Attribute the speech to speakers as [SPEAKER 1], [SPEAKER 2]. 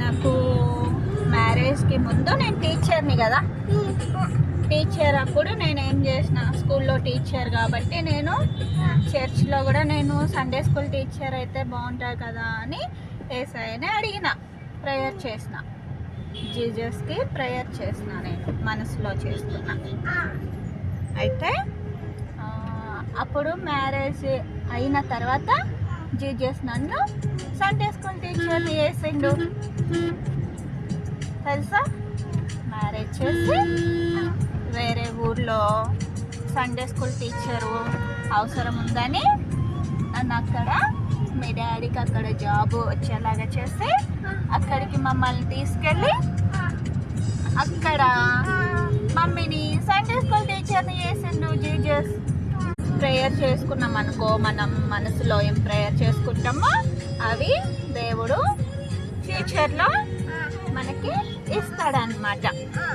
[SPEAKER 1] నాకు మ్యారేజ్కి ముందు నేను టీచర్ని కదా, టీచర్ అప్పుడు నేను ఏం చేసిన, స్కూల్లో టీచర్ కాబట్టి నేను చర్చ్లో కూడా నేను సండే స్కూల్ టీచర్ అయితే బాగుంటుంది కదా అని యేసయ్యని అడిగిన, ప్రేయర్ చేసిన, జీజస్కి ప్రేయర్ చేసిన, నేను మనసులో చేస్తున్నా. అయితే అప్పుడు మ్యారేజ్ అయిన తర్వాత జీజస్ నన్ను సండే స్కూల్ టీచర్ని చేసిండు తెలుసా. మ్యారేజ్ చేసి వేరే ఊర్లో సండే స్కూల్ టీచరు అవసరం ఉందని నన్ను అక్కడ మీ డాడీకి అక్కడ జాబ్ వచ్చేలాగా చేసి అక్కడికి మమ్మల్ని తీసుకెళ్ళి అక్కడ మమ్మీని సండే స్కూల్ టీచర్ని చేసిండు జీజస్. ప్రేయర్ చేసుకున్నాం అనుకో, మనం మనసులో ఏం ప్రేయర్ చేసుకుంటామో అవి దేవుడు ఫ్యూచర్లో మనకి ఇస్తాడనమాట.